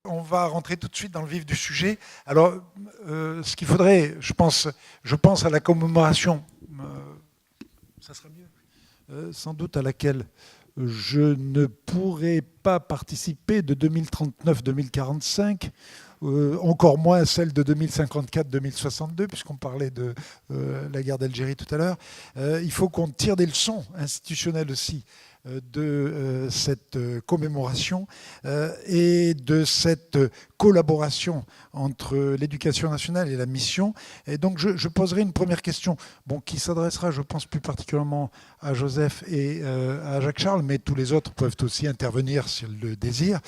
On va rentrer tout de suite dans le vif du sujet. Alors, ce qu'il faudrait, je pense à la commémoration, ça sera mieux, sans doute à laquelle je ne pourrai pas participer de 2039-2045, encore moins celle de 2054-2062, puisqu'on parlait de la guerre d'Algérie tout à l'heure. Il faut qu'on tire des leçons institutionnelles aussi de cette commémoration et de cette collaboration entre l'éducation nationale et la mission. Et donc je poserai une première question qui s'adressera, je pense, plus particulièrement à Joseph et à Jacques-Charles, mais tous les autres peuvent aussi intervenir s'ils le désirent.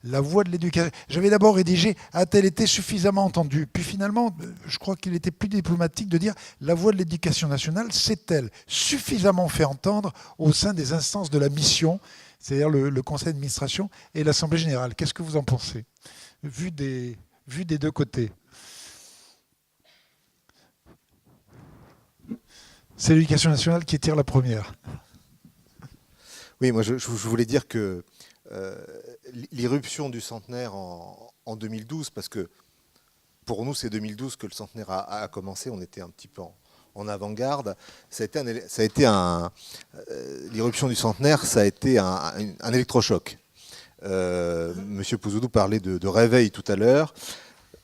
La voix de l'éducation. J'avais d'abord rédigé a-t-elle été suffisamment entendue? Puis finalement, je crois qu'il était plus diplomatique de dire la voix de l'éducation nationale s'est-elle suffisamment fait entendre au sein des instances de la mission, c'est-à-dire le conseil d'administration et l'Assemblée générale? Qu'est-ce que vous en pensez, vu des deux côtés? C'est l'éducation nationale qui tire la première. Oui, moi je voulais dire que l'irruption du centenaire en 2012, parce que pour nous c'est 2012 que le centenaire a commencé, on était un petit peu en avant-garde, l'irruption du centenaire, ça a été un électrochoc. Monsieur Pouzoudou parlait de réveil tout à l'heure.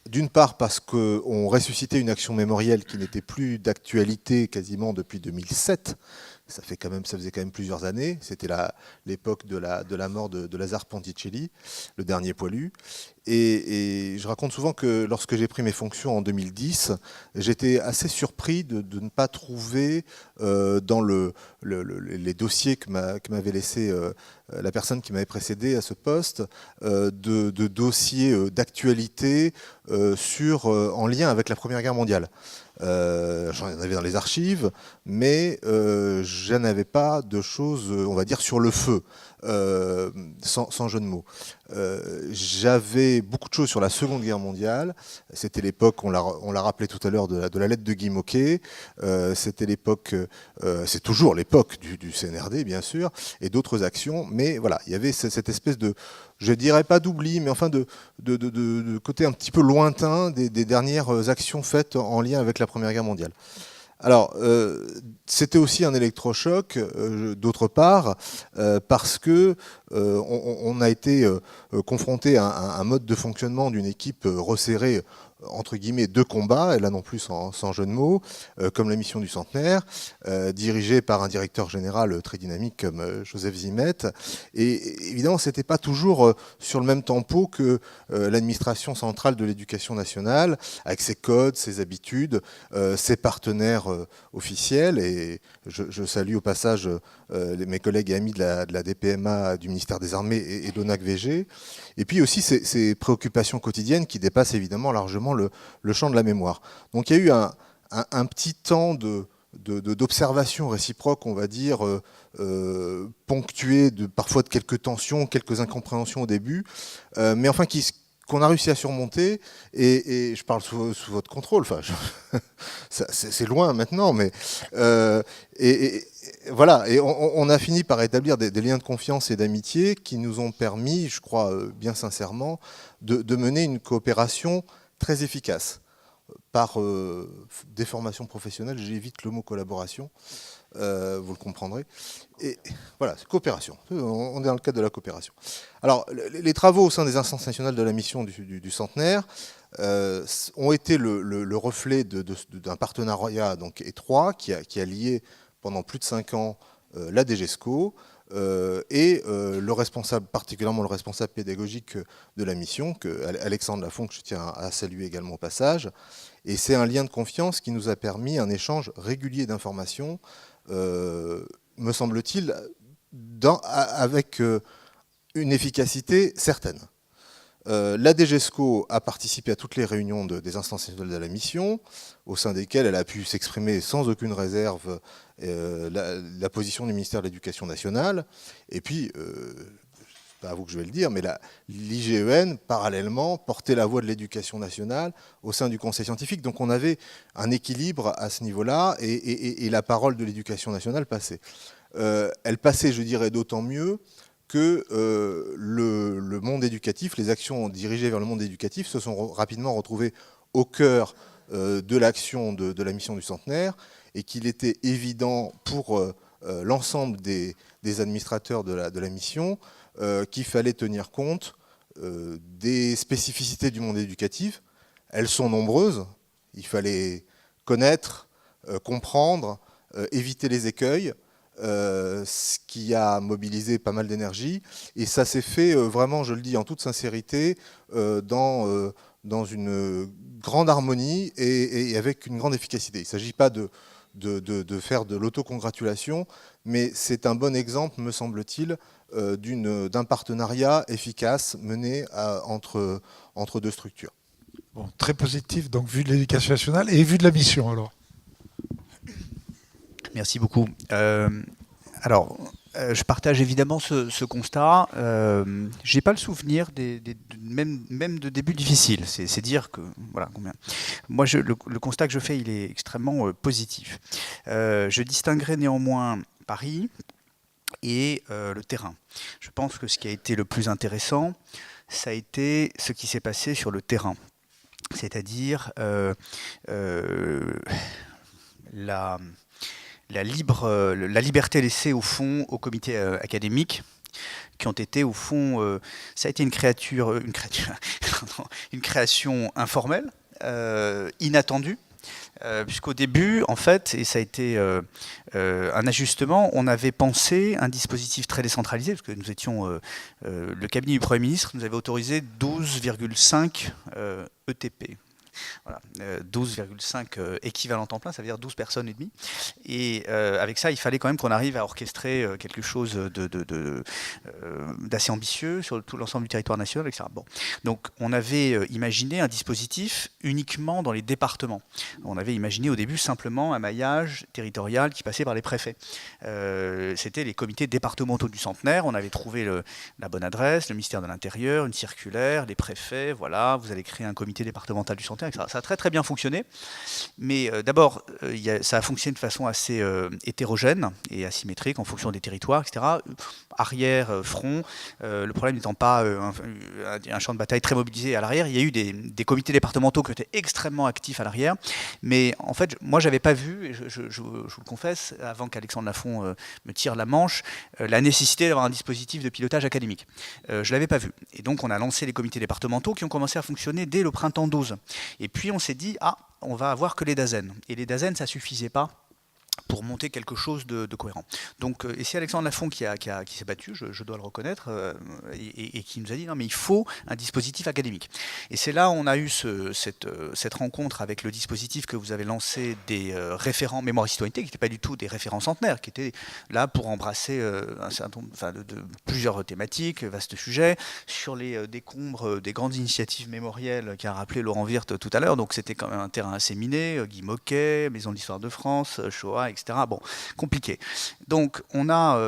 D'une part parce qu'on ressuscitait une action mémorielle qui n'était plus d'actualité quasiment depuis 2007. Ça faisait quand même plusieurs années. C'était l'époque de la mort de Lazare Ponticelli, le dernier poilu. Et je raconte souvent que lorsque j'ai pris mes fonctions en 2010, j'étais assez surpris de ne pas trouver dans les dossiers que m'avait laissé la personne qui m'avait précédé à ce poste, de dossiers d'actualité en lien avec la Première Guerre mondiale. J'en avais dans les archives, mais je n'avais pas de choses, on va dire, sur le feu, sans jeu de mots. J'avais beaucoup de choses sur la Seconde Guerre mondiale. C'était l'époque, on l'a rappelé tout à l'heure, de la lettre de Guy Môquet. C'était l'époque, c'est toujours l'époque du CNRD, bien sûr, et d'autres actions. Mais voilà, il y avait cette espèce de, je dirais pas d'oubli, mais enfin de côté un petit peu lointain des dernières actions faites en lien avec la Première Guerre mondiale. Alors, c'était aussi un électrochoc, d'autre part, parce que on a été confronté à un mode de fonctionnement d'une équipe resserrée, entre guillemets, de combat, et là non plus sans jeu de mots, comme la mission du centenaire, dirigée par un directeur général très dynamique comme Joseph Zimet. Et évidemment, c'était pas toujours sur le même tempo que l'administration centrale de l'éducation nationale, avec ses codes, ses habitudes, ses partenaires officiels. Et je salue au passage mes collègues et amis de la DPMA, du ministère des Armées et d'ONAC-VG. Et puis aussi ces préoccupations quotidiennes qui dépassent évidemment largement le champ de la mémoire. Donc il y a eu un petit temps d'observation réciproque, on va dire, ponctué parfois de quelques tensions, quelques incompréhensions au début, mais enfin qu'on a réussi à surmonter, et je parle sous votre contrôle, enfin, c'est loin maintenant, mais voilà, et on a fini par établir des liens de confiance et d'amitié qui nous ont permis, je crois bien sincèrement, de mener une coopération très efficace. Par des formations professionnelles, j'évite le mot collaboration, vous le comprendrez. Et voilà, c'est coopération. On est dans le cadre de la coopération. Alors, les travaux au sein des instances nationales de la mission du centenaire ont été le reflet d'un partenariat donc étroit qui a lié pendant plus de 5 ans la DGESCO et particulièrement le responsable pédagogique de la mission, Alexandre Lafont, que je tiens à saluer également au passage. Et c'est un lien de confiance qui nous a permis un échange régulier d'informations, me semble-t-il, avec une efficacité certaine. La DGESCO a participé à toutes les réunions des instances nationales de la mission, au sein desquelles elle a pu s'exprimer sans aucune réserve la position du ministère de l'Éducation nationale. Et puis, c'est pas à vous que je vais le dire, mais l'IGEN, parallèlement, portait la voix de l'éducation nationale au sein du conseil scientifique. Donc on avait un équilibre à ce niveau-là, et la parole de l'éducation nationale passait. Elle passait, je dirais, d'autant mieux que le le monde éducatif, les actions dirigées vers le monde éducatif se sont rapidement retrouvées au cœur de l'action de la mission du centenaire, et qu'il était évident pour l'ensemble des administrateurs de la mission qu'il fallait tenir compte des spécificités du monde éducatif. Elles sont nombreuses, il fallait connaître, comprendre, éviter les écueils, ce qui a mobilisé pas mal d'énergie, et ça s'est fait vraiment, je le dis en toute sincérité, dans une grande harmonie et avec une grande efficacité. Il ne s'agit pas de faire de l'autocongratulation, mais c'est un bon exemple, me semble-t-il, d'un partenariat efficace mené entre deux structures. Bon, très positif, donc vu de l'éducation nationale et vu de la mission alors. Merci beaucoup. Je partage évidemment ce constat. J'ai pas le souvenir même de débuts difficiles. C'est dire que voilà combien. Moi, le constat que je fais, il est extrêmement positif. Je distinguerai néanmoins Paris et le terrain. Je pense que ce qui a été le plus intéressant, ça a été ce qui s'est passé sur le terrain, c'est-à-dire la liberté laissée au fond aux comités académiques, qui ont été au fond, ça a été une création informelle, inattendue, puisqu'au début, en fait, et ça a été un ajustement, on avait pensé un dispositif très décentralisé, parce que nous étions, le cabinet du Premier ministre nous avait autorisé 12,5 ETP. Voilà, 12,5 équivalent temps plein, ça veut dire 12 personnes et demie. Et avec ça, il fallait quand même qu'on arrive à orchestrer quelque chose d'assez ambitieux sur tout l'ensemble du territoire national, etc. Bon. Donc on avait imaginé un dispositif uniquement dans les départements. On avait imaginé au début simplement un maillage territorial qui passait par les préfets. C'était les comités départementaux du centenaire. On avait trouvé la bonne adresse, le ministère de l'Intérieur, une circulaire, les préfets, voilà, vous allez créer un comité départemental du centenaire. Ça a très très bien fonctionné, mais d'abord ça a fonctionné de façon assez hétérogène et asymétrique en fonction des territoires, etc. Arrière, front, le problème n'étant pas un champ de bataille très mobilisé à l'arrière. Il y a eu des comités départementaux qui étaient extrêmement actifs à l'arrière, mais en fait moi j'avais pas vu, et je vous le confesse, avant qu'Alexandre Lafont me tire la manche, la nécessité d'avoir un dispositif de pilotage académique. Je l'avais pas vu, et donc on a lancé les comités départementaux qui ont commencé à fonctionner dès le printemps 12. Et puis on s'est dit, on va avoir que les DAZEN. Et les DAZEN, ça suffisait pas pour monter quelque chose de cohérent. Donc, et c'est Alexandre Lafont qui s'est battu, je dois le reconnaître, et qui nous a dit non mais il faut un dispositif académique. Et c'est là où on a eu cette rencontre avec le dispositif que vous avez lancé des référents mémoire et citoyenneté, qui n'étaient pas du tout des référents centenaires, qui étaient là pour embrasser un certain nombre, de plusieurs thématiques, vastes sujets, sur les décombres des grandes initiatives mémorielles qu'a rappelé Laurent Wirth tout à l'heure. Donc c'était quand même un terrain assez miné, Guy Moquet, Maison de l'Histoire de France, Shoah, etc. Bon, compliqué. Donc on a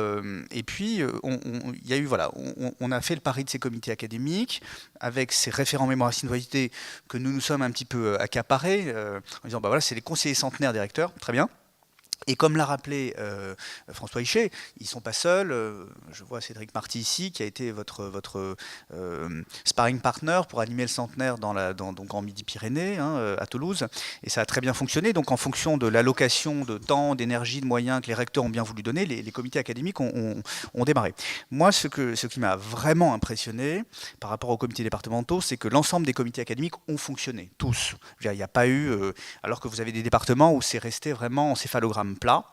et puis il y a eu voilà, on a fait le pari de ces comités académiques avec ces référents mémoire et citoyenneté que nous sommes un petit peu accaparés en disant bah voilà, c'est les conseillers centenaires directeurs, très bien. Et comme l'a rappelé François Hichet, ils ne sont pas seuls. Je vois Cédric Marty ici, qui a été votre sparring partner pour animer le centenaire donc en Midi-Pyrénées, à Toulouse. Et ça a très bien fonctionné. Donc en fonction de l'allocation de temps, d'énergie, de moyens que les recteurs ont bien voulu donner, les comités académiques ont démarré. Moi, ce qui m'a vraiment impressionné par rapport aux comités départementaux, c'est que l'ensemble des comités académiques ont fonctionné, tous. Il n'y a pas eu, alors que vous avez des départements où c'est resté vraiment en céphalogramme plat.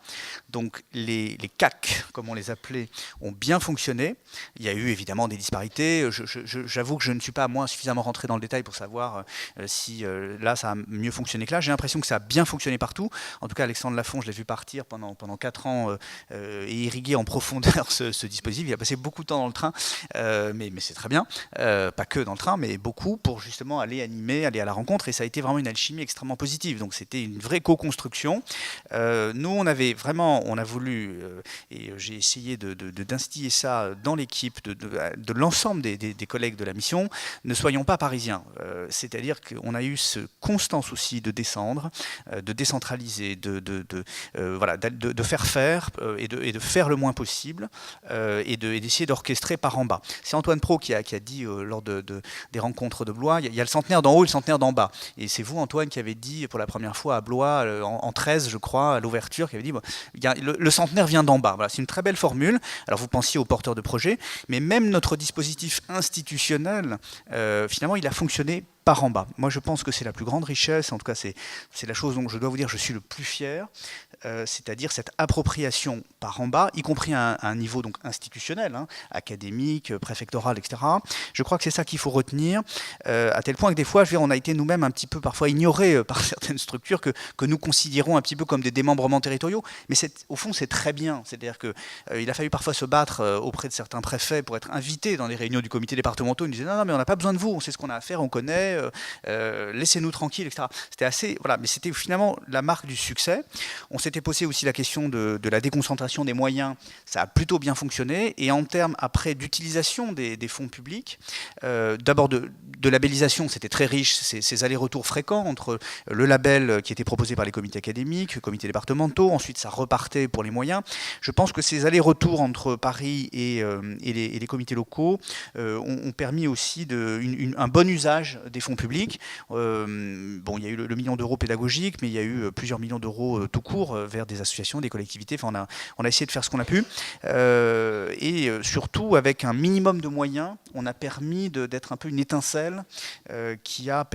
Donc les CAC, comme on les appelait, ont bien fonctionné. Il y a eu évidemment des disparités. J'avoue que je ne suis pas, moi, suffisamment rentré dans le détail pour savoir si là, ça a mieux fonctionné que là. J'ai l'impression que ça a bien fonctionné partout. En tout cas, Alexandre Lafont, je l'ai vu partir pendant 4 ans et irriguer en profondeur ce dispositif. Il a passé beaucoup de temps dans le train, mais c'est très bien. Pas que dans le train, mais beaucoup pour justement aller animer, aller à la rencontre. Et ça a été vraiment une alchimie extrêmement positive. Donc c'était une vraie co-construction. nous, on a voulu, et j'ai essayé d'instiller ça dans l'équipe de l'ensemble des collègues de la mission, ne soyons pas parisiens. C'est-à-dire qu'on a eu ce constant souci de descendre, de décentraliser, de faire et de faire le moins possible, et d'essayer d'orchestrer par en bas. C'est Antoine Pro qui a dit lors des rencontres de Blois, il y a le centenaire d'en haut et le centenaire d'en bas. Et c'est vous, Antoine, qui avez dit pour la première fois à Blois, en 13, je crois, à l'ouverture, qui avait dit le centenaire vient d'en bas. Voilà, c'est une très belle formule. Alors vous pensiez aux porteurs de projets, mais même notre dispositif institutionnel, finalement, il a fonctionné par en bas. Moi, je pense que c'est la plus grande richesse, en tout cas, c'est la chose dont je dois vous dire je suis le plus fier, c'est-à-dire cette appropriation par en bas, y compris à un niveau donc institutionnel, académique, préfectoral, etc. Je crois que c'est ça qu'il faut retenir, à tel point que des fois, on a été nous-mêmes un petit peu parfois ignorés par certaines structures que nous considérons un petit peu comme des démembrements territoriaux, mais au fond, c'est très bien. C'est-à-dire qu'il a fallu parfois se battre auprès de certains préfets pour être invités dans les réunions du comité départemental. Ils nous disaient non, mais on n'a pas besoin de vous, on sait ce qu'on a à faire, on connaît, laissez-nous tranquilles, etc. C'était assez, voilà, mais c'était finalement la marque du succès. On s'était posé aussi la question de la déconcentration des moyens, ça a plutôt bien fonctionné, et en termes après d'utilisation des fonds publics, d'abord de labellisation, c'était très riche, ces allers-retours fréquents entre le label qui était proposé par les comités académiques, comités départementaux, ensuite ça repartait pour les moyens. Je pense que ces allers-retours entre Paris et les comités locaux ont permis aussi un bon usage des fonds publics. Bon, il y a eu le million d'euros pédagogique, mais il y a eu plusieurs millions d'euros tout court vers des associations, des collectivités. Enfin, on a essayé de faire ce qu'on a pu. Et surtout, avec un minimum de moyens, on a permis d'être un peu une étincelle qui a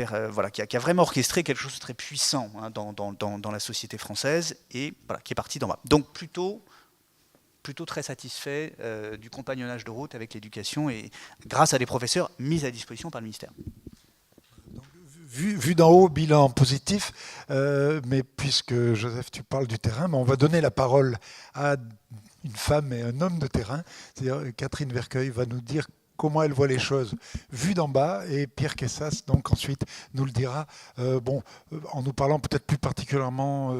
vraiment orchestré quelque chose de très puissant dans la société française et voilà, qui est parti d'en bas. Donc plutôt très satisfait du compagnonnage de route avec l'éducation et grâce à des professeurs mis à disposition par le ministère. Vu d'en haut, bilan positif, mais puisque Joseph, tu parles du terrain, mais on va donner la parole à une femme et un homme de terrain, c'est-à-dire Catherine Vercueil va nous dire comment elle voit les choses vues d'en bas, et Pierre Kessas, donc ensuite, nous le dira, en nous parlant peut-être plus particulièrement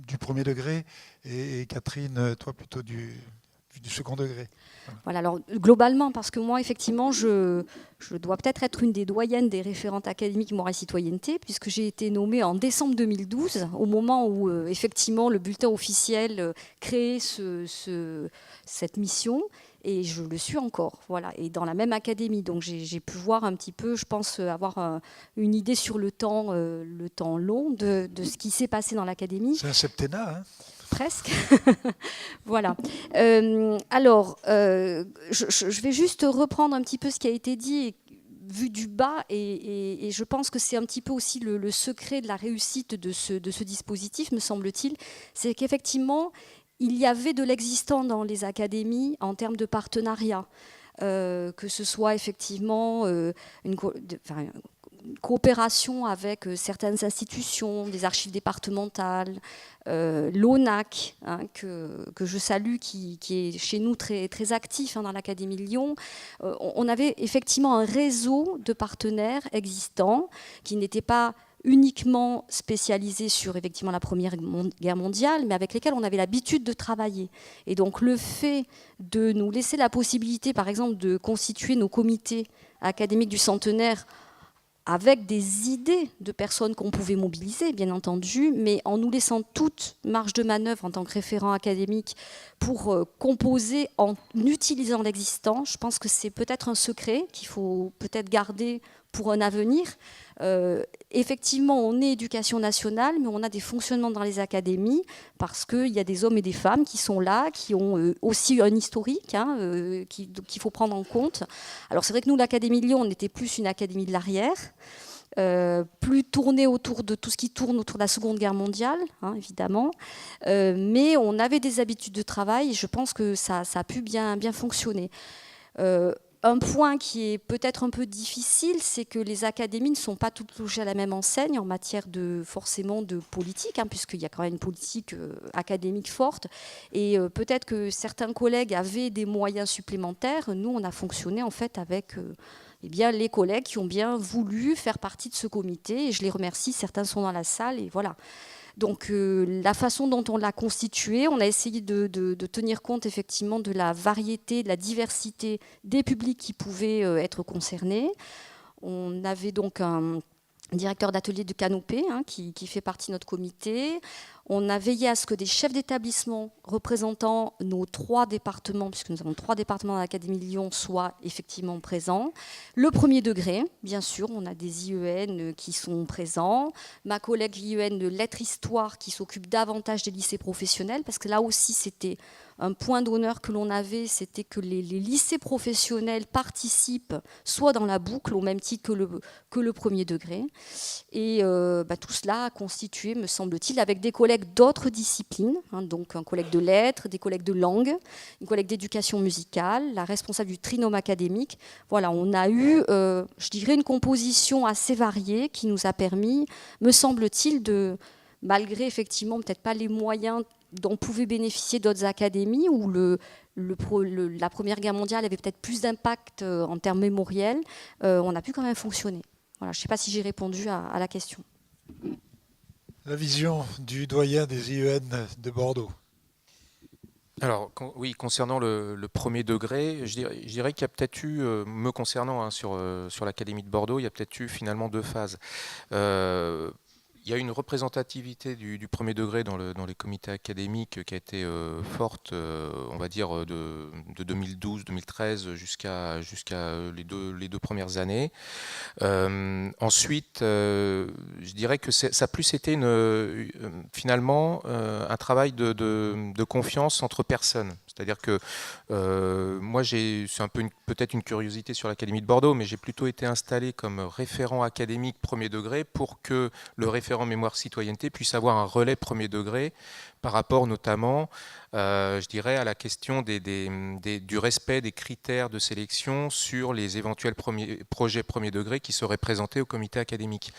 du premier degré, et Catherine, toi plutôt du second degré. Voilà, alors globalement, parce que moi, effectivement, je dois peut-être être une des doyennes des référentes académiques Moral Citoyenneté, puisque j'ai été nommée en décembre 2012, au moment où, effectivement, le bulletin officiel créait cette mission, et je le suis encore, voilà, et dans la même académie. Donc j'ai pu voir un petit peu, je pense, avoir une idée sur le temps long de ce qui s'est passé dans l'académie. C'est un septennat, hein ? Presque. Voilà. Alors, je vais juste reprendre un petit peu ce qui a été dit, vu du bas, et je pense que c'est un petit peu aussi le secret de la réussite de ce dispositif, me semble-t-il, c'est qu'effectivement, il y avait de l'existant dans les académies en termes de partenariat, que ce soit effectivement une coopération avec certaines institutions, des archives départementales, l'ONAC, que je salue, qui est chez nous très, très actif dans l'Académie de Lyon. On avait effectivement un réseau de partenaires existants qui n'étaient pas uniquement spécialisés sur effectivement la Première Guerre mondiale, mais avec lesquels on avait l'habitude de travailler. Et donc le fait de nous laisser la possibilité, par exemple, de constituer nos comités académiques du centenaire avec des idées de personnes qu'on pouvait mobiliser, bien entendu, mais en nous laissant toute marge de manœuvre en tant que référent académique pour composer en utilisant l'existant, je pense que c'est peut-être un secret qu'il faut peut-être garder pour un avenir. Effectivement, on est éducation nationale, mais on a des fonctionnements dans les académies parce qu'il y a des hommes et des femmes qui sont là, qui ont aussi un historique qu'il faut prendre en compte. Alors c'est vrai que nous, l'Académie de Lyon, on était plus une académie de l'arrière, plus tournée autour de tout ce qui tourne autour de la Seconde Guerre mondiale, évidemment, mais on avait des habitudes de travail et je pense que ça a pu bien fonctionner. Un point qui est peut-être un peu difficile, c'est que les académies ne sont pas toutes logées à la même enseigne en matière forcément de politique, puisqu'il y a quand même une politique académique forte. Et peut-être que certains collègues avaient des moyens supplémentaires. Nous, on a fonctionné en fait avec les collègues qui ont bien voulu faire partie de ce comité. Et je les remercie, certains sont dans la salle. Et voilà. Donc la façon dont on l'a constitué, on a essayé de tenir compte effectivement de la variété, de la diversité des publics qui pouvaient être concernés. On avait donc un directeur d'atelier de Canopée, qui fait partie de notre comité. On a veillé à ce que des chefs d'établissement représentant nos 3 départements, puisque nous avons 3 départements dans l'Académie de Lyon, soient effectivement présents. Le premier degré, bien sûr, on a des IEN qui sont présents. Ma collègue IEN de lettres-histoire qui s'occupe davantage des lycées professionnels, parce que là aussi, c'était un point d'honneur que l'on avait, c'était que les lycées professionnels participent soit dans la boucle, au même titre que le premier degré. Et tout cela a constitué, me semble-t-il, avec des collègues d'autres disciplines, donc un collègue de lettres, des collègues de langue, une collègue d'éducation musicale, la responsable du trinôme académique. Voilà, on a eu, je dirais, une composition assez variée qui nous a permis, me semble-t-il, malgré effectivement peut-être pas les moyens dont pouvaient bénéficier d'autres académies, où la Première Guerre mondiale avait peut-être plus d'impact en termes mémoriels, on a pu quand même fonctionner. Voilà, je ne sais pas si j'ai répondu à la question. La vision du doyen des IEN de Bordeaux. Alors, oui, concernant le premier degré, je dirais qu'il y a peut-être eu, me concernant sur l'Académie de Bordeaux, il y a peut-être eu finalement 2 phases. Il y a une représentativité du premier degré dans les comités académiques qui a été forte, on va dire, de 2012-2013 jusqu'à les deux premières années. Ensuite, je dirais que ça a plus été finalement un travail de confiance entre personnes. C'est-à-dire que moi, c'est un peu peut-être une curiosité sur l'Académie de Bordeaux, mais j'ai plutôt été installé comme référent académique premier degré pour que le référent mémoire citoyenneté puisse avoir un relais premier degré par rapport notamment, je dirais, à la question du respect des critères de sélection sur les éventuels projets premier degré qui seraient présentés au comité académique.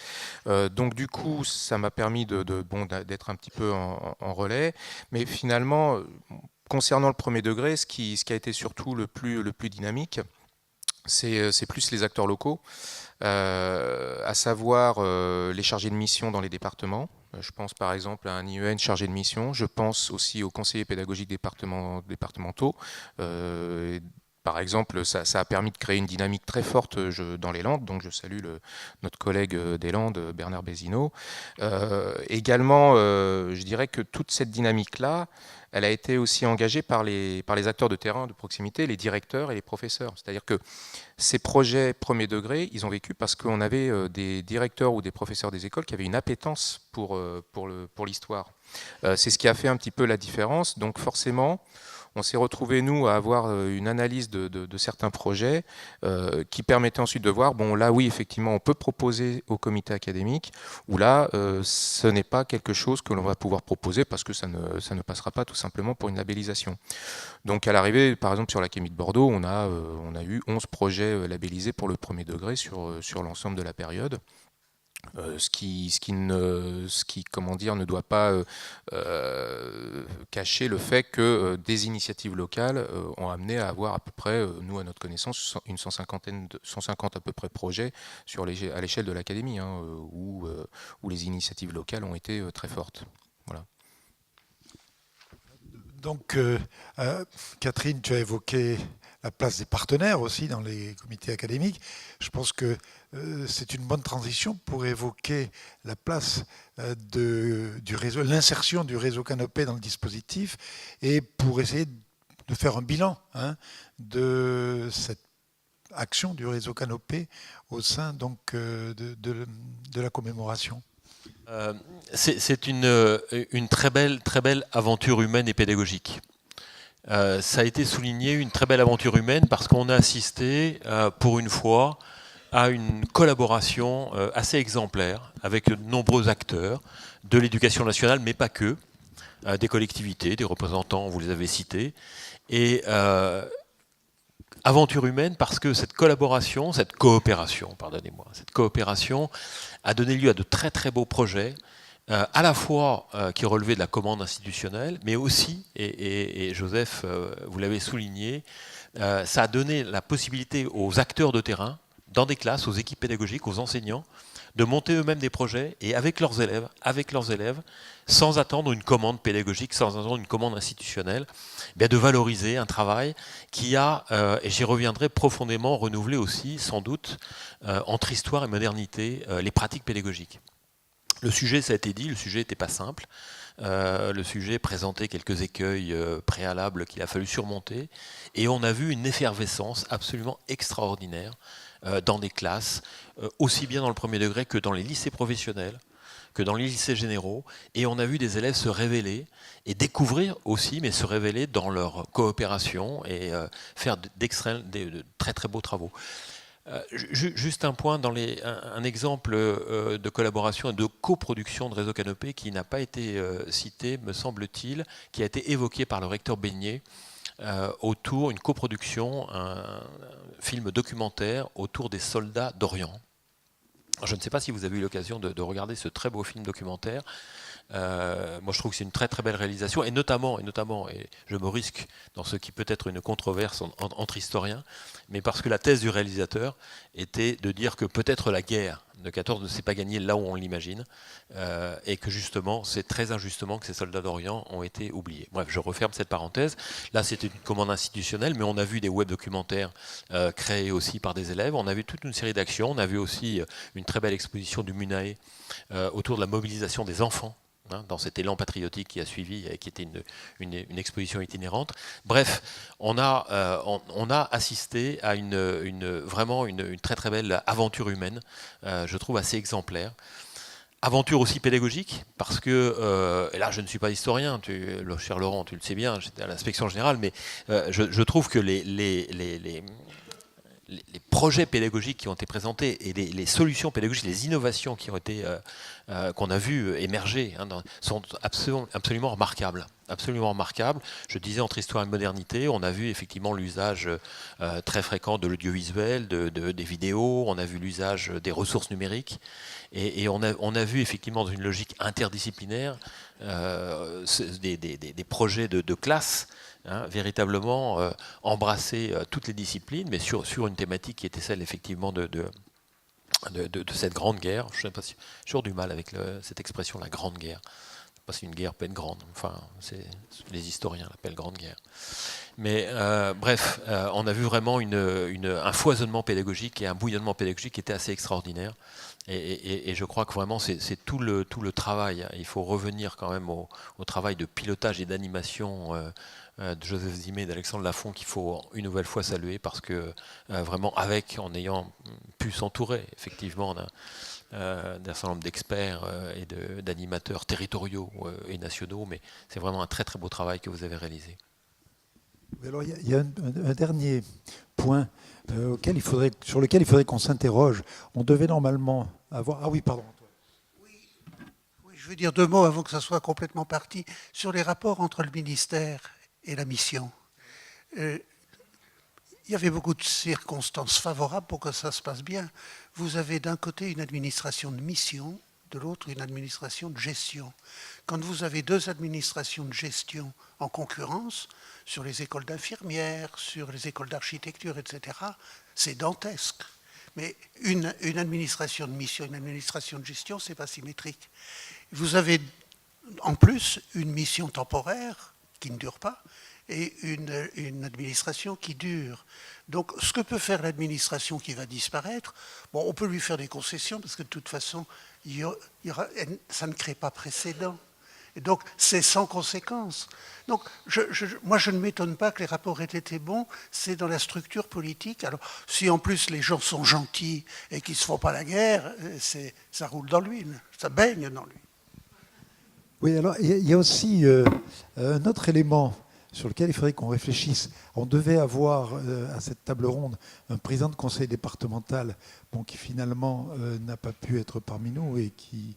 Donc du coup, ça m'a permis d'être un petit peu en relais, mais finalement, concernant le premier degré, ce qui a été surtout le plus dynamique, c'est plus les acteurs locaux, à savoir les chargés de mission dans les départements. Je pense par exemple à un IEN chargé de mission, je pense aussi aux conseillers pédagogiques départementaux. Par exemple, ça a permis de créer une dynamique très forte dans les Landes, donc je salue notre collègue des Landes, Bernard Bézineau. Également, je dirais que toute cette dynamique-là, elle a été aussi engagée par les acteurs de terrain de proximité, les directeurs et les professeurs. C'est-à-dire que ces projets premier degré, ils ont vécu parce qu'on avait des directeurs ou des professeurs des écoles qui avaient une appétence pour l'histoire. C'est ce qui a fait un petit peu la différence. Donc forcément, on s'est retrouvés, nous, à avoir une analyse de certains projets qui permettait ensuite de voir, bon là oui, effectivement, on peut proposer au comité académique, ou là, ce n'est pas quelque chose que l'on va pouvoir proposer parce que ça ne passera pas tout simplement pour une labellisation. Donc à l'arrivée, par exemple, sur l'Académie de Bordeaux, on a eu 11 projets labellisés pour le premier degré sur l'ensemble de la période. Ce qui comment dire, ne doit pas cacher le fait que des initiatives locales ont amené à avoir à peu près, nous à notre connaissance, une 150 à peu près projets à l'échelle de l'académie, où les initiatives locales ont été très fortes. Voilà. Donc, Catherine, tu as évoqué la place des partenaires aussi dans les comités académiques. Je pense que c'est une bonne transition pour évoquer la place du réseau, l'insertion du réseau Canopée dans le dispositif et pour essayer de faire un bilan de cette action du réseau Canopée au sein donc, de la commémoration. C'est une très belle aventure humaine et pédagogique. Ça a été souligné, une très belle aventure humaine, parce qu'on a assisté, pour une fois, à une collaboration assez exemplaire avec de nombreux acteurs de l'éducation nationale, mais pas que, des collectivités, des représentants, vous les avez cités, et aventure humaine parce que cette coopération a donné lieu à de très très beaux projets, à la fois qui relevaient de la commande institutionnelle, mais aussi, et Joseph, vous l'avez souligné, ça a donné la possibilité aux acteurs de terrain dans des classes, aux équipes pédagogiques, aux enseignants, de monter eux-mêmes des projets et avec leurs élèves, sans attendre une commande pédagogique, sans attendre une commande institutionnelle, bien de valoriser un travail qui a, et j'y reviendrai, profondément renouvelé aussi, sans doute, entre histoire et modernité, les pratiques pédagogiques. Le sujet, ça a été dit, le sujet n'était pas simple. Le sujet présentait quelques écueils préalables qu'il a fallu surmonter. Et on a vu une effervescence absolument extraordinaire dans des classes, aussi bien dans le premier degré que dans les lycées professionnels, que dans les lycées généraux. Et on a vu des élèves se révéler et découvrir aussi, mais se révéler dans leur coopération et faire de très très beaux travaux. Juste un point, un exemple de collaboration et de coproduction de Réseau Canopé qui n'a pas été cité, me semble-t-il, qui a été évoqué par le recteur Beignet, autour, une coproduction, un film documentaire autour des soldats d'Orient. Je ne sais pas si vous avez eu l'occasion de regarder ce très beau film documentaire. Moi je trouve que c'est une très très belle réalisation, et notamment, et je me risque dans ce qui peut être une controverse entre historiens, mais parce que la thèse du réalisateur était de dire que peut-être la guerre de 14 ne s'est pas gagnée là où on l'imagine, et que justement c'est très injustement que ces soldats d'Orient ont été oubliés. Bref, je referme cette parenthèse. Là c'était une commande institutionnelle, mais on a vu des web documentaires créés aussi par des élèves, on a vu toute une série d'actions, on a vu aussi une très belle exposition du MUNAE autour de la mobilisation des enfants dans cet élan patriotique qui a suivi et qui était une exposition itinérante. Bref, on a assisté à vraiment une très très belle aventure humaine, je trouve assez exemplaire. Aventure aussi pédagogique, parce que, et là je ne suis pas historien, cher Laurent, tu le sais bien, j'étais à l'inspection générale, mais je trouve que les projets pédagogiques qui ont été présentés et les solutions pédagogiques, les innovations qui ont été qu'on a vues émerger sont absolument remarquables. Absolument remarquables. Je disais entre histoire et modernité, on a vu effectivement l'usage très fréquent de l'audiovisuel, des vidéos, on a vu l'usage des ressources numériques, et on a vu effectivement dans une logique interdisciplinaire des projets de classe. Véritablement embrasser toutes les disciplines, mais sur une thématique qui était celle effectivement de cette grande guerre. Je sais pas si j'ai toujours du mal avec cette expression, la grande guerre. Pas si une guerre peut être grande, enfin les historiens l'appellent grande guerre. Mais bref, on a vu vraiment un foisonnement pédagogique et un bouillonnement pédagogique qui était assez extraordinaire. Et je crois que vraiment c'est tout le travail. Il faut revenir quand même au travail de pilotage et d'animation de Joseph Zimé et d'Alexandre Lafont, qu'il faut une nouvelle fois saluer, parce que vraiment en ayant pu s'entourer effectivement d'un certain nombre d'experts et d'animateurs territoriaux et nationaux, mais c'est vraiment un très très beau travail que vous avez réalisé. Alors, il y a un dernier point sur lequel il faudrait qu'on s'interroge. On devait normalement avoir... Ah oui, pardon. Oui, je veux dire 2 mots avant que ça soit complètement parti. Sur les rapports entre le ministère et la mission. Il y avait beaucoup de circonstances favorables pour que ça se passe bien. Vous avez d'un côté une administration de mission, de l'autre une administration de gestion. Quand vous avez 2 administrations de gestion en concurrence, sur les écoles d'infirmières, sur les écoles d'architecture, etc., c'est dantesque. Mais une administration de mission, une administration de gestion, ce n'est pas symétrique. Vous avez en plus une mission temporaire qui ne dure pas et une administration qui dure. Donc ce que peut faire l'administration qui va disparaître, bon, on peut lui faire des concessions parce que de toute façon, ça ne crée pas précédent. Et donc c'est sans conséquence. Donc moi je ne m'étonne pas que les rapports aient été bons, c'est dans la structure politique. Alors si en plus les gens sont gentils et qu'ils ne se font pas la guerre, ça roule dans l'huile, ça baigne dans l'huile. Oui, alors il y a aussi un autre élément sur lequel il faudrait qu'on réfléchisse. On devait avoir à cette table ronde un président de conseil départemental qui finalement n'a pas pu être parmi nous et qui...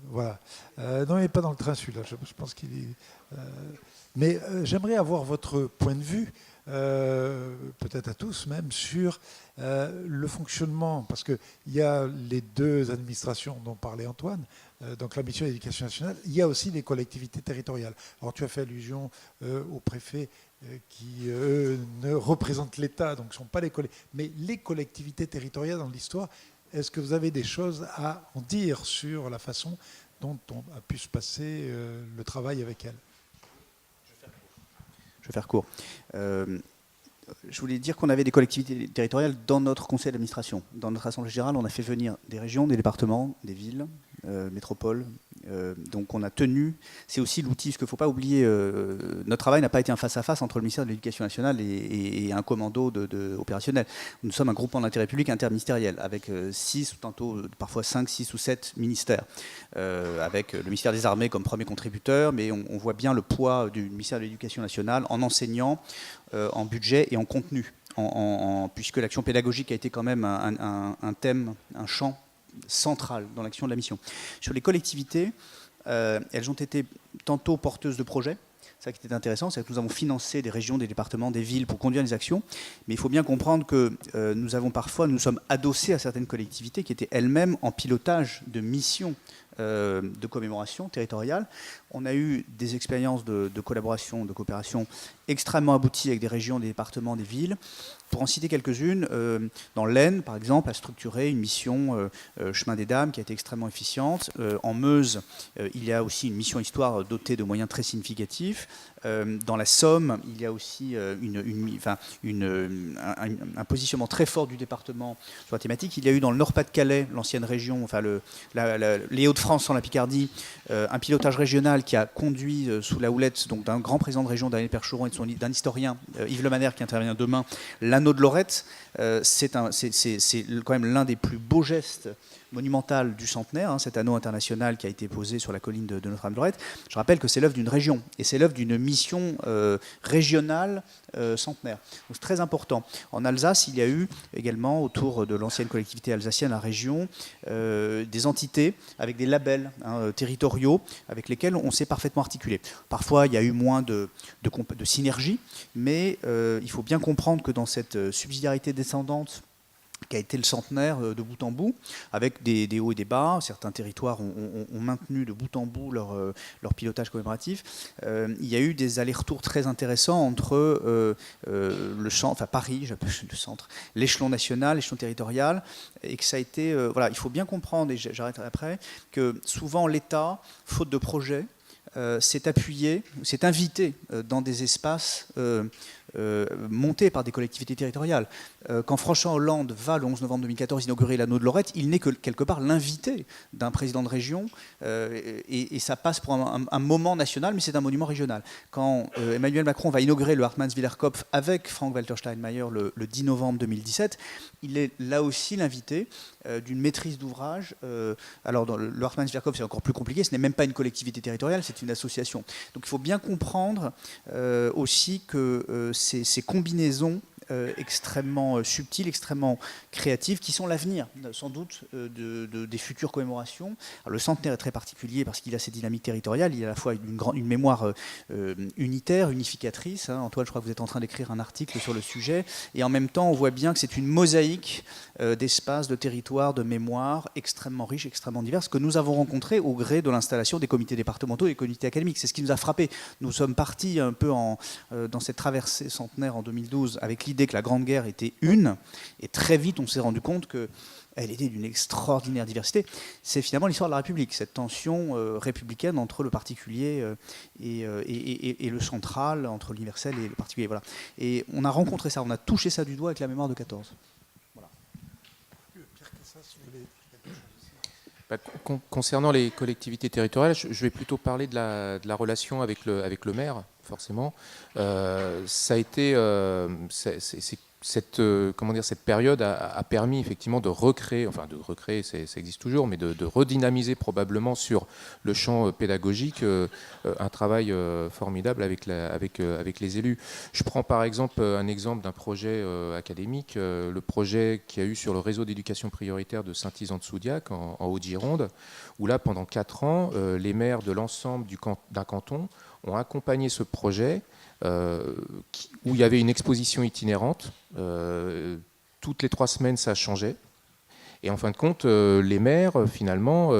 voilà. Non, il n'est pas dans le train celui-là, je pense qu'il est... mais j'aimerais avoir votre point de vue, peut-être à tous même, sur le fonctionnement, parce qu'il y a les 2 administrations dont parlait Antoine, donc la mission d'éducation nationale, il y a aussi les collectivités territoriales. Alors tu as fait allusion au préfet qui ne représentent l'État, donc ne sont pas les collectivités, mais les collectivités territoriales dans l'histoire. Est-ce que vous avez des choses à en dire sur la façon dont a pu se passer le travail avec elles? Je vais faire court. Je voulais dire qu'on avait des collectivités territoriales dans notre conseil d'administration. Dans notre assemblée générale, on a fait venir des régions, des départements, des villes, métropoles. Donc on a tenu, c'est aussi l'outil, parce qu'il ne faut pas oublier, notre travail n'a pas été un face-à-face entre le ministère de l'Éducation nationale et un commando opérationnel. Nous sommes un groupement d'intérêt public interministériel, avec 6, tantôt parfois 5, 6 ou 7 ministères, avec le ministère des Armées comme premier contributeur, mais on voit bien le poids du ministère de l'Éducation nationale en enseignant, en budget et en contenu, puisque l'action pédagogique a été quand même un thème, un champ central dans l'action de la mission. Sur les collectivités, elles ont été tantôt porteuses de projets. C'est ça qui était intéressant, c'est que nous avons financé des régions, des départements, des villes pour conduire les actions. Mais il faut bien comprendre que nous sommes adossés à certaines collectivités qui étaient elles-mêmes en pilotage de missions de commémoration territoriale. On a eu des expériences de collaboration, de coopération extrêmement abouties avec des régions, des départements, des villes. Pour en citer quelques-unes, dans l'Aisne, par exemple, a structuré une mission Chemin des Dames qui a été extrêmement efficiente. En Meuse, il y a aussi une mission Histoire dotée de moyens très significatifs. Dans la Somme, il y a aussi un positionnement très fort du département sur la thématique. Il y a eu dans le Nord-Pas-de-Calais, l'ancienne région, les Hauts-de-France sans la Picardie, un pilotage régional qui a conduit sous la houlette donc, d'un grand président de région, Daniel Percheron, et d'un historien, Yves Lemaner, qui intervient demain, l'anneau de Lorette. C'est quand même l'un des plus beaux gestes monumental du centenaire, cet anneau international qui a été posé sur la colline de Notre-Dame-de-Lorette. Je rappelle que c'est l'œuvre d'une région et c'est l'œuvre d'une mission régionale centenaire. Donc c'est très important. En Alsace, il y a eu également, autour de l'ancienne collectivité alsacienne, la région, des entités avec des labels territoriaux avec lesquels on s'est parfaitement articulé. Parfois, il y a eu moins de synergie, mais il faut bien comprendre que dans cette subsidiarité descendante qui a été le centenaire de bout en bout, avec des hauts et des bas. Certains territoires ont maintenu de bout en bout leur pilotage commémoratif. Il y a eu des allers-retours très intéressants entre le centre, enfin Paris, j'appelle le centre, l'échelon national, l'échelon territorial, et que ça a été... voilà, il faut bien comprendre, et j'arrêterai après, que souvent l'État, faute de projet, s'est appuyé, s'est invité dans des espaces montés par des collectivités territoriales. Quand François Hollande va le 11 novembre 2014 inaugurer l'anneau de Lorette, il n'est que quelque part l'invité d'un président de région et ça passe pour un moment national, mais c'est un monument régional. Quand Emmanuel Macron va inaugurer le Hartmannswillerkopf avec Frank-Walter Steinmeier le 10 novembre 2017, il est là aussi l'invité d'une maîtrise d'ouvrage. Alors dans le Hartmannswillerkopf, c'est encore plus compliqué, ce n'est même pas une collectivité territoriale, c'est une association. Donc il faut bien comprendre aussi que ces combinaisons extrêmement subtiles, extrêmement créatives, qui sont l'avenir, sans doute, des futures commémorations. Alors, le centenaire est très particulier parce qu'il a ses dynamiques territoriales, il a à la fois une mémoire unitaire, unificatrice. Antoine, je crois que vous êtes en train d'écrire un article sur le sujet, et en même temps, on voit bien que c'est une mosaïque d'espaces, de territoires, de mémoire extrêmement riches, extrêmement diverses, que nous avons rencontrés au gré de l'installation des comités départementaux et des comités académiques. C'est ce qui nous a frappé. Nous sommes partis un peu dans cette traversée centenaire en 2012 avec l'idée que la Grande Guerre était une, et très vite on s'est rendu compte qu'elle était d'une extraordinaire diversité. C'est finalement l'histoire de la République, cette tension républicaine entre le particulier et le central, entre l'universel et le particulier. Voilà. Et on a rencontré ça, on a touché ça du doigt avec la mémoire de 14. Voilà. Concernant les collectivités territoriales, je vais plutôt parler de la relation avec le maire, forcément. Ça a été, cette période a permis effectivement de recréer, ça existe toujours, mais de redynamiser probablement sur le champ pédagogique un travail formidable avec les élus. Je prends par exemple un exemple d'un projet académique, le projet qu'il y a eu sur le réseau d'éducation prioritaire de Saint-Ysan-de-Soudiac en Haute-Gironde, où là pendant 4 ans, les maires de l'ensemble d'un canton ont accompagné ce projet où il y avait une exposition itinérante. Toutes les 3 semaines, ça changeait. Et en fin de compte, les maires, finalement,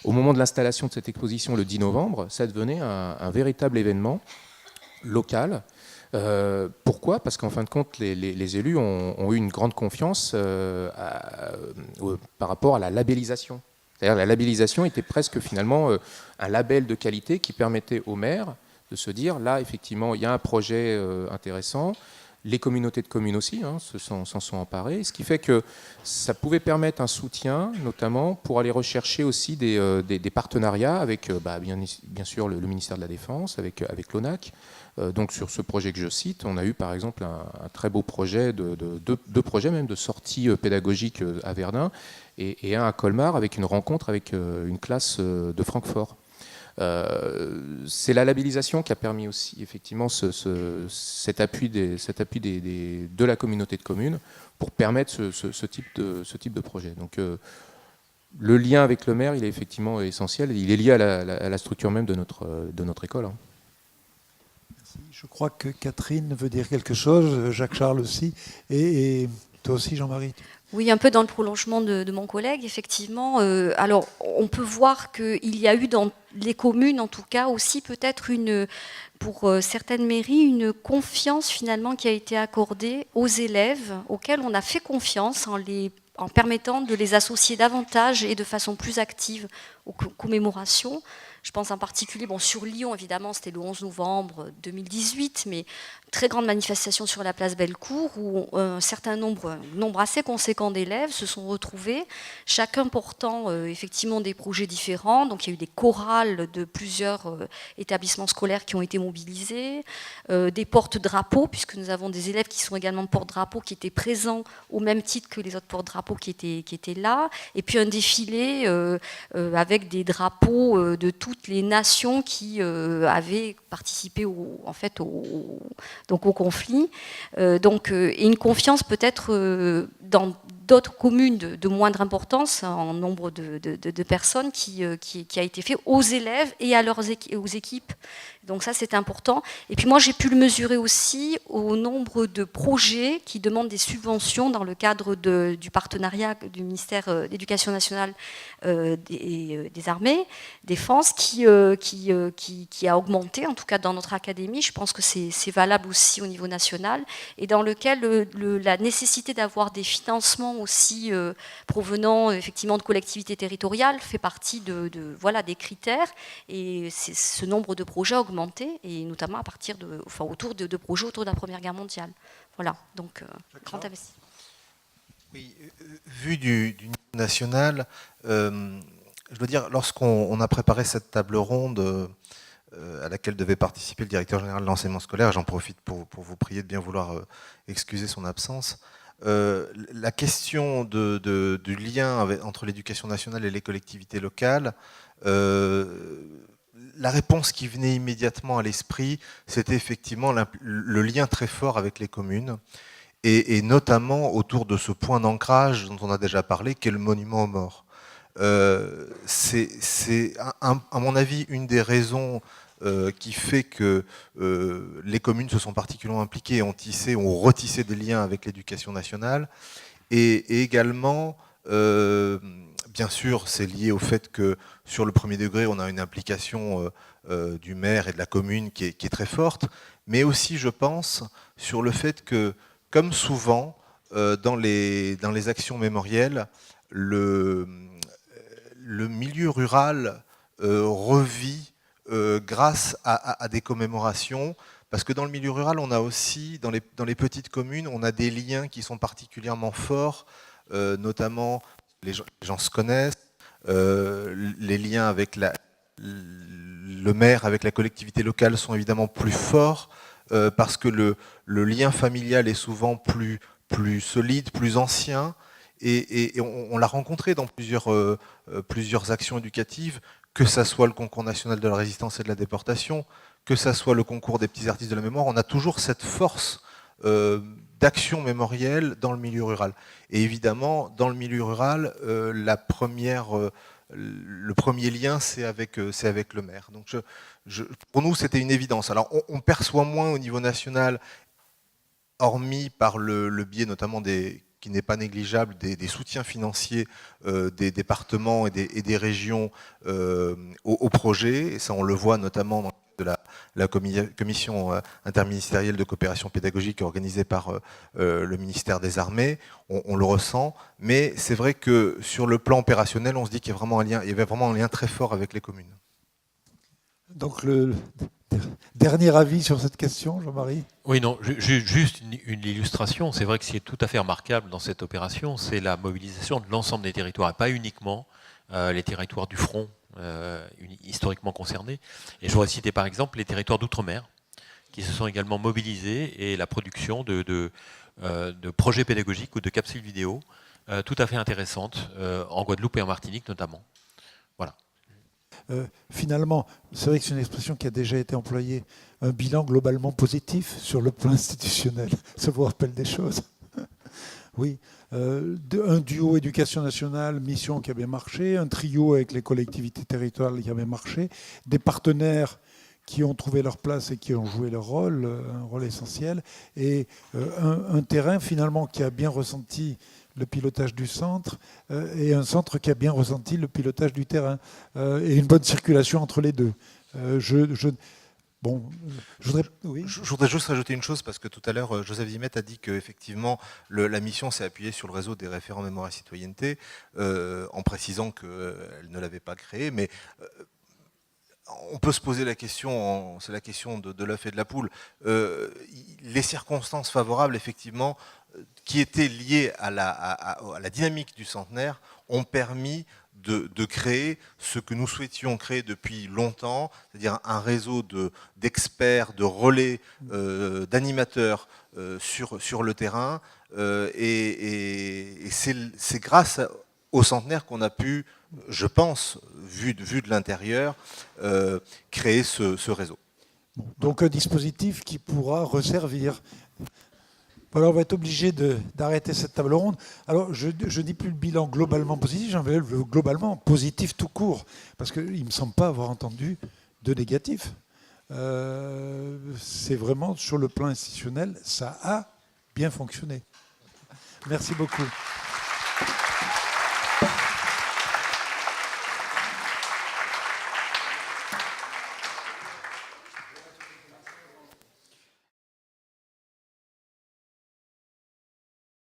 au moment de l'installation de cette exposition le 10 novembre, ça devenait un véritable événement local Pourquoi? Parce qu'en fin de compte, les élus ont eu une grande confiance par rapport à la labellisation. C'est-à-dire la labellisation était presque finalement un label de qualité qui permettait aux maires de se dire, là, effectivement, il y a un projet intéressant. Les communautés de communes aussi s'en sont emparées, ce qui fait que ça pouvait permettre un soutien, notamment pour aller rechercher aussi des partenariats avec, bien sûr, le ministère de la Défense, avec l'ONAC. Donc sur ce projet que je cite, on a eu par exemple un très beau projet, deux projets même de sortie pédagogique à Verdun, et un à Colmar avec une rencontre avec une classe de Francfort. C'est la labellisation qui a permis aussi effectivement cet appui de la communauté de communes pour permettre ce type de projet. Donc le lien avec le maire, il est effectivement essentiel. Il est lié à la structure même de notre école. Merci. Je crois que Catherine veut dire quelque chose, Jacques-Charles aussi, et toi aussi Jean-Marie. Oui, un peu dans le prolongement de mon collègue, effectivement. Alors, on peut voir qu'il y a eu dans les communes, en tout cas, aussi peut-être pour certaines mairies, une confiance finalement qui a été accordée aux élèves, auxquels on a fait confiance en permettant de les associer davantage et de façon plus active aux commémorations. Je pense en particulier, sur Lyon, évidemment, c'était le 11 novembre 2018, mais très grande manifestation sur la place Bellecour où un nombre assez conséquent d'élèves se sont retrouvés, chacun portant effectivement des projets différents. Donc il y a eu des chorales de plusieurs établissements scolaires qui ont été mobilisés, des porte-drapeaux, puisque nous avons des élèves qui sont également porte-drapeaux, qui étaient présents au même titre que les autres porte-drapeaux qui étaient là, et puis un défilé avec des drapeaux de toutes les nations qui avaient participé au conflit. Et une confiance peut-être dans d'autres communes de moindre importance en nombre de personnes qui a été fait aux élèves et aux équipes. Donc ça, c'est important. Et puis moi, j'ai pu le mesurer aussi au nombre de projets qui demandent des subventions dans le cadre du partenariat du ministère de l'Éducation nationale des armées, défense, qui a augmenté, en tout cas dans notre académie. Je pense que c'est valable aussi au niveau national, et dans lequel la nécessité d'avoir des financements aussi provenant effectivement de collectivités territoriales fait partie des critères, et ce nombre de projets a augmenté, et notamment autour de projets autour de la Première Guerre mondiale. Voilà, donc grand investissement. Oui, vu du niveau national, je dois dire, lorsqu'on a préparé cette table ronde à laquelle devait participer le directeur général de l'enseignement scolaire, j'en profite pour vous prier de bien vouloir excuser son absence, la question du lien entre l'éducation nationale et les collectivités locales, la réponse qui venait immédiatement à l'esprit, c'était effectivement le lien très fort avec les communes, et notamment autour de ce point d'ancrage dont on a déjà parlé, qui est le monument aux morts. C'est, à mon avis, une des raisons qui fait que les communes se sont particulièrement impliquées, ont retissé des liens avec l'éducation nationale, et également, bien sûr, c'est lié au fait que sur le premier degré, on a une implication du maire et de la commune qui est très forte, mais aussi, je pense, sur le fait que, comme souvent, dans les actions mémorielles, le milieu rural revit grâce à des commémorations, parce que dans le milieu rural, on a aussi, dans les petites communes, on a des liens qui sont particulièrement forts, notamment les gens se connaissent, les liens avec le maire, avec la collectivité locale sont évidemment plus forts, parce que le lien familial est souvent plus solide, plus ancien, et on l'a rencontré dans plusieurs actions éducatives, que ça soit le concours national de la résistance et de la déportation, que ça soit le concours des petits artistes de la mémoire, on a toujours cette force d'action mémorielle dans le milieu rural. Et évidemment, dans le milieu rural, le premier lien, c'est avec le maire. Donc pour nous, c'était une évidence. Alors on perçoit moins au niveau national, hormis par le biais notamment qui n'est pas négligeable, des soutiens financiers des départements et des régions au projet. Et ça, on le voit notamment dans de la commission interministérielle de coopération pédagogique organisée par le ministère des Armées, on le ressent, mais c'est vrai que sur le plan opérationnel, on se dit qu'il y a vraiment il y avait vraiment un lien très fort avec les communes. Donc le dernier avis sur cette question, Jean-Marie? Oui, non, juste une illustration. C'est vrai que ce qui est tout à fait remarquable dans cette opération, c'est la mobilisation de l'ensemble des territoires, et pas uniquement les territoires du front historiquement concernés. Et je voudrais citer par exemple les territoires d'outre-mer, qui se sont également mobilisés, et la production de projets pédagogiques ou de capsules vidéo tout à fait intéressantes, en Guadeloupe et en Martinique notamment. Voilà. Finalement, c'est vrai que c'est une expression qui a déjà été employée, un bilan globalement positif sur le plan institutionnel. Ça vous rappelle des choses? Oui. Un duo éducation nationale, mission qui a bien marché, un trio avec les collectivités territoriales qui a bien marché, des partenaires qui ont trouvé leur place et qui ont joué leur rôle, un rôle essentiel, et un terrain finalement qui a bien ressenti le pilotage du centre, et un centre qui a bien ressenti le pilotage du terrain, et une bonne circulation entre les deux. Je voudrais juste rajouter une chose, parce que tout à l'heure, Joseph Vimet a dit qu'effectivement, la mission s'est appuyée sur le réseau des référents mémoire et citoyenneté, en précisant qu'elle ne l'avait pas créé, mais on peut se poser la question, c'est la question de l'œuf et de la poule. Les circonstances favorables, effectivement, qui étaient liées à la dynamique du centenaire, ont permis de créer ce que nous souhaitions créer depuis longtemps, c'est-à-dire un réseau d'experts, de relais, d'animateurs sur le terrain. Et c'est grâce au centenaire qu'on a pu, je pense, vu de l'intérieur, créer ce réseau. Donc un dispositif qui pourra resservir. Alors on va être obligé d'arrêter cette table ronde. Alors je ne dis plus le bilan globalement positif, j'en vais le globalement positif tout court, parce qu'il ne me semble pas avoir entendu de négatif. C'est vraiment sur le plan institutionnel, ça a bien fonctionné. Merci beaucoup.